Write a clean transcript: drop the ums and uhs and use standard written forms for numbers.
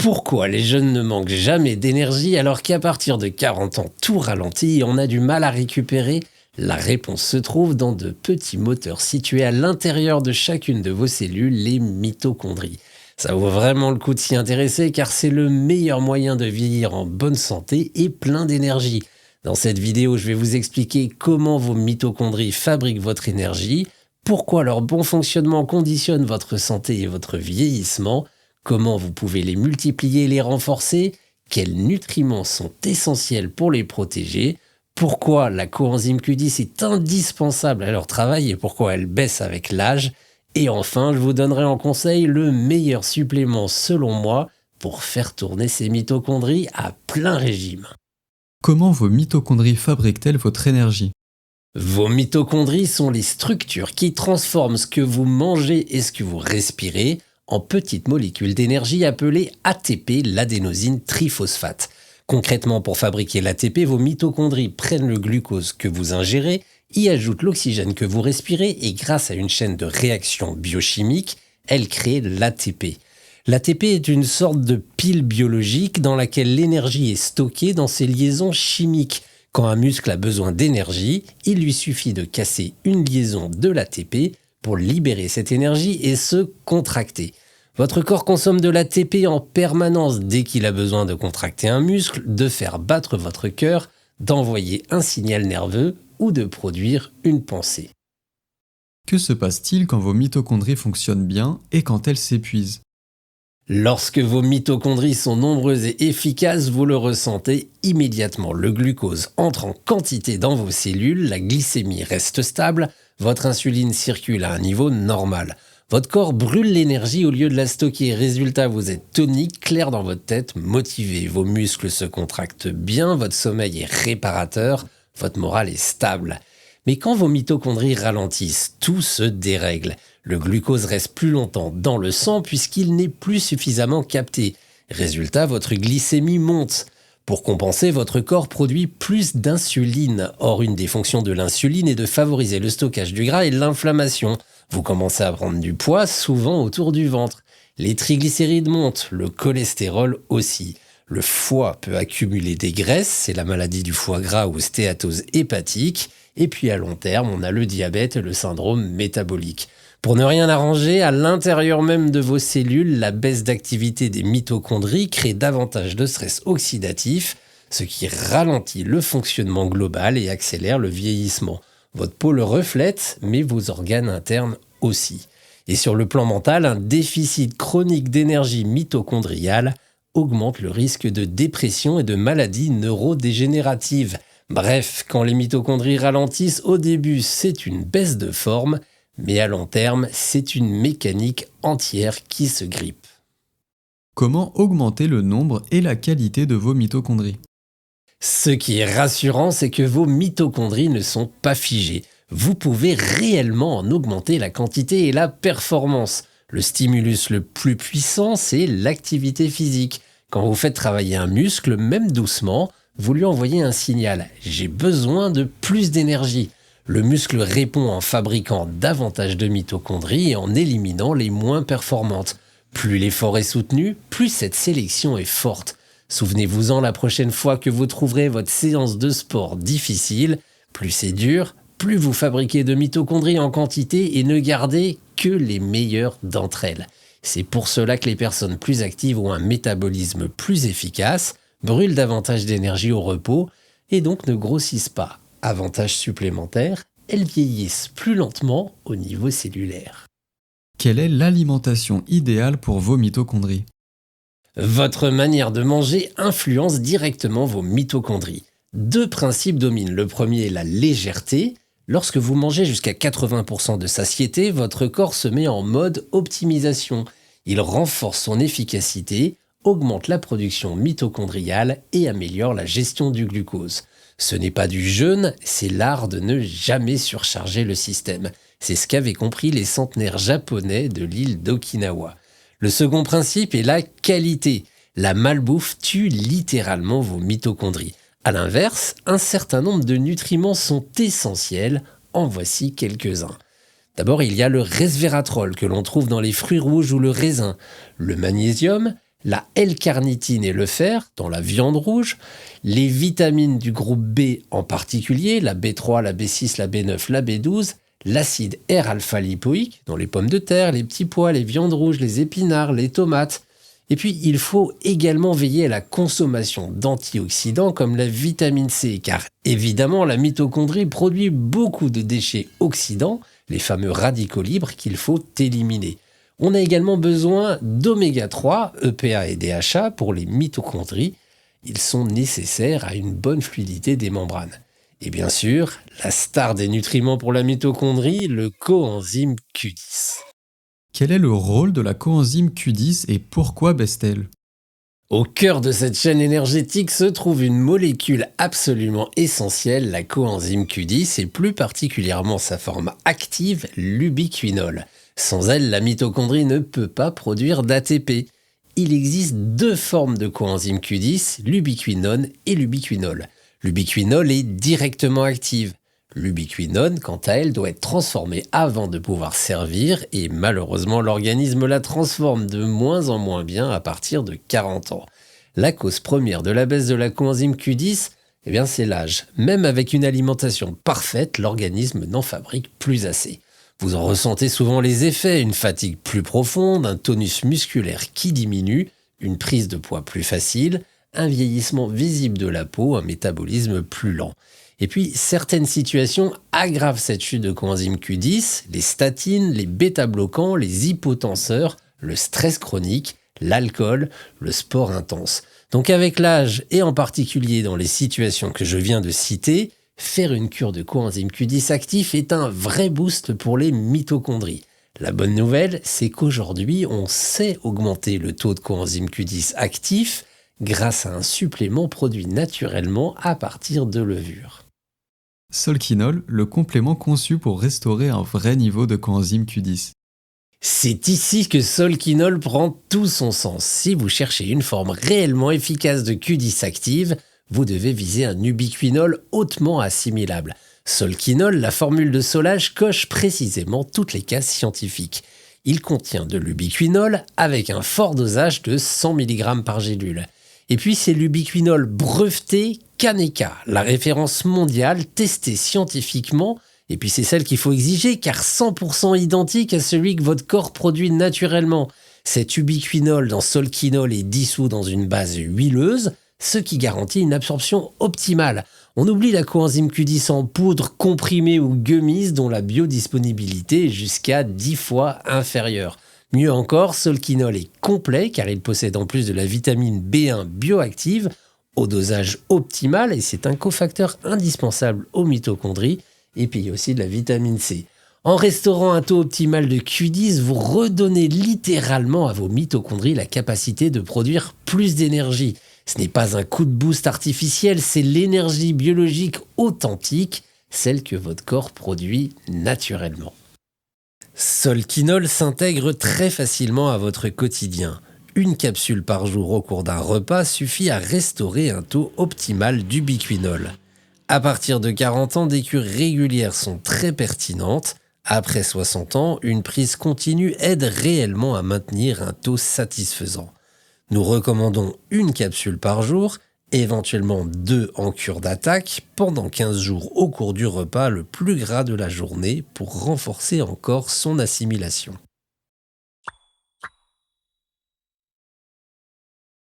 Pourquoi les jeunes ne manquent jamais d'énergie alors qu'à partir de 40 ans tout ralentit et on a du mal à récupérer? La réponse se trouve dans de petits moteurs situés à l'intérieur de chacune de vos cellules, les mitochondries. Ça vaut vraiment le coup de s'y intéresser car c'est le meilleur moyen de vieillir en bonne santé et plein d'énergie. Dans cette vidéo, je vais vous expliquer comment vos mitochondries fabriquent votre énergie, pourquoi leur bon fonctionnement conditionne votre santé et votre vieillissement, comment vous pouvez les multiplier et les renforcer, quels nutriments sont essentiels pour les protéger, pourquoi la coenzyme Q10 est indispensable à leur travail et pourquoi elle baisse avec l'âge. Et enfin, je vous donnerai en conseil le meilleur supplément selon moi pour faire tourner ces mitochondries à plein régime. Comment vos mitochondries fabriquent-elles votre énergie? Vos mitochondries sont les structures qui transforment ce que vous mangez et ce que vous respirez en petites molécules d'énergie appelées ATP, l'adénosine triphosphate. Concrètement, pour fabriquer l'ATP, vos mitochondries prennent le glucose que vous ingérez, y ajoutent l'oxygène que vous respirez et grâce à une chaîne de réactions biochimiques, elles créent l'ATP. L'ATP est une sorte de pile biologique dans laquelle l'énergie est stockée dans ses liaisons chimiques. Quand un muscle a besoin d'énergie, il lui suffit de casser une liaison de l'ATP pour libérer cette énergie et se contracter. Votre corps consomme de l'ATP en permanence dès qu'il a besoin de contracter un muscle, de faire battre votre cœur, d'envoyer un signal nerveux ou de produire une pensée. Que se passe-t-il quand vos mitochondries fonctionnent bien et quand elles s'épuisent? Lorsque vos mitochondries sont nombreuses et efficaces, vous le ressentez immédiatement. Le glucose entre en quantité dans vos cellules, la glycémie reste stable, votre insuline circule à un niveau normal. Votre corps brûle l'énergie au lieu de la stocker. Résultat, vous êtes tonique, clair dans votre tête, motivé. Vos muscles se contractent bien, votre sommeil est réparateur, votre morale est stable. Mais quand vos mitochondries ralentissent, tout se dérègle. Le glucose reste plus longtemps dans le sang puisqu'il n'est plus suffisamment capté. Résultat, votre glycémie monte. Pour compenser, votre corps produit plus d'insuline. Or, une des fonctions de l'insuline est de favoriser le stockage du gras et l'inflammation. Vous commencez à prendre du poids, souvent autour du ventre. Les triglycérides montent, le cholestérol aussi. Le foie peut accumuler des graisses, c'est la maladie du foie gras ou stéatose hépatique. Et puis à long terme, on a le diabète et le syndrome métabolique. Pour ne rien arranger, à l'intérieur même de vos cellules, la baisse d'activité des mitochondries crée davantage de stress oxydatif, ce qui ralentit le fonctionnement global et accélère le vieillissement. Votre peau le reflète, mais vos organes internes aussi. Et sur le plan mental, un déficit chronique d'énergie mitochondriale augmente le risque de dépression et de maladies neurodégénératives. Bref, quand les mitochondries ralentissent, au début, c'est une baisse de forme, mais à long terme, c'est une mécanique entière qui se grippe. Comment augmenter le nombre et la qualité de vos mitochondries? Ce qui est rassurant, c'est que vos mitochondries ne sont pas figées. Vous pouvez réellement en augmenter la quantité et la performance. Le stimulus le plus puissant, c'est l'activité physique. Quand vous faites travailler un muscle, même doucement, vous lui envoyez un signal « j'ai besoin de plus d'énergie ». Le muscle répond en fabriquant davantage de mitochondries et en éliminant les moins performantes. Plus l'effort est soutenu, plus cette sélection est forte. Souvenez-vous-en la prochaine fois que vous trouverez votre séance de sport difficile. Plus c'est dur, plus vous fabriquez de mitochondries en quantité et ne gardez que les meilleures d'entre elles. C'est pour cela que les personnes plus actives ont un métabolisme plus efficace, brûlent davantage d'énergie au repos et donc ne grossissent pas. Avantage supplémentaire, elles vieillissent plus lentement au niveau cellulaire. Quelle est l'alimentation idéale pour vos mitochondries? Votre manière de manger influence directement vos mitochondries. Deux principes dominent. Le premier est la légèreté. Lorsque vous mangez jusqu'à 80% de satiété, votre corps se met en mode optimisation. Il renforce son efficacité, augmente la production mitochondriale et améliore la gestion du glucose. Ce n'est pas du jeûne, c'est l'art de ne jamais surcharger le système. C'est ce qu'avaient compris les centenaires japonais de l'île d'Okinawa. Le second principe est la qualité. La malbouffe tue littéralement vos mitochondries. A l'inverse, un certain nombre de nutriments sont essentiels. En voici quelques-uns. D'abord, il y a le resveratrol que l'on trouve dans les fruits rouges ou le raisin, le magnésium, la L-carnitine et le fer dans la viande rouge, les vitamines du groupe B en particulier, la B3, la B6, la B9, la B12, l'acide R-alpha-lipoïque dans les pommes de terre, les petits pois, les viandes rouges, les épinards, les tomates. Et puis, il faut également veiller à la consommation d'antioxydants comme la vitamine C, car évidemment, la mitochondrie produit beaucoup de déchets oxydants, les fameux radicaux libres qu'il faut éliminer. On a également besoin d'oméga 3, EPA et DHA pour les mitochondries. Ils sont nécessaires à une bonne fluidité des membranes. Et bien sûr, la star des nutriments pour la mitochondrie, le coenzyme Q10. Quel est le rôle de la coenzyme Q10 et pourquoi baisse-t-elle? Au cœur de cette chaîne énergétique se trouve une molécule absolument essentielle, la coenzyme Q10 et plus particulièrement sa forme active, l'ubiquinol. Sans elle, la mitochondrie ne peut pas produire d'ATP. Il existe deux formes de coenzyme Q10, l'ubiquinone et l'ubiquinol. L'ubiquinol est directement active. L'ubiquinone, quant à elle, doit être transformée avant de pouvoir servir et malheureusement, l'organisme la transforme de moins en moins bien à partir de 40 ans. La cause première de la baisse de la coenzyme Q10, c'est l'âge. Même avec une alimentation parfaite, l'organisme n'en fabrique plus assez. Vous en ressentez souvent les effets, une fatigue plus profonde, un tonus musculaire qui diminue, une prise de poids plus facile, un vieillissement visible de la peau, un métabolisme plus lent. Et puis, certaines situations aggravent cette chute de coenzyme Q10, les statines, les bêta-bloquants, les hypotenseurs, le stress chronique, l'alcool, le sport intense. Donc avec l'âge, et en particulier dans les situations que je viens de citer, faire une cure de coenzyme Q10 actif est un vrai boost pour les mitochondries. La bonne nouvelle, c'est qu'aujourd'hui, on sait augmenter le taux de coenzyme Q10 actif grâce à un supplément produit naturellement à partir de levures. Solkinol, le complément conçu pour restaurer un vrai niveau de coenzyme Q10. C'est ici que Solkinol prend tout son sens. Si vous cherchez une forme réellement efficace de Q10 active, vous devez viser un ubiquinol hautement assimilable. Solkinol, la formule de Solage, coche précisément toutes les cases scientifiques. Il contient de l'ubiquinol avec un fort dosage de 100 mg par gélule. Et puis c'est l'ubiquinol breveté Kaneka, la référence mondiale testée scientifiquement. Et puis c'est celle qu'il faut exiger car 100% identique à celui que votre corps produit naturellement. Cet ubiquinol dans Solkinol est dissous dans une base huileuse, ce qui garantit une absorption optimale. On oublie la coenzyme Q10 en poudre, comprimée ou gummies dont la biodisponibilité est jusqu'à 10 fois inférieure. Mieux encore, Solkinol est complet car il possède en plus de la vitamine B1 bioactive au dosage optimal et c'est un cofacteur indispensable aux mitochondries et puis il y a aussi de la vitamine C. En restaurant un taux optimal de Q10, vous redonnez littéralement à vos mitochondries la capacité de produire plus d'énergie. Ce n'est pas un coup de boost artificiel, c'est l'énergie biologique authentique, celle que votre corps produit naturellement. Solkinol s'intègre très facilement à votre quotidien. Une capsule par jour au cours d'un repas suffit à restaurer un taux optimal d'ubiquinol. À partir de 40 ans, des cures régulières sont très pertinentes. Après 60 ans, une prise continue aide réellement à maintenir un taux satisfaisant. Nous recommandons une capsule par jour, éventuellement 2 en cure d'attaque, pendant 15 jours au cours du repas le plus gras de la journée pour renforcer encore son assimilation.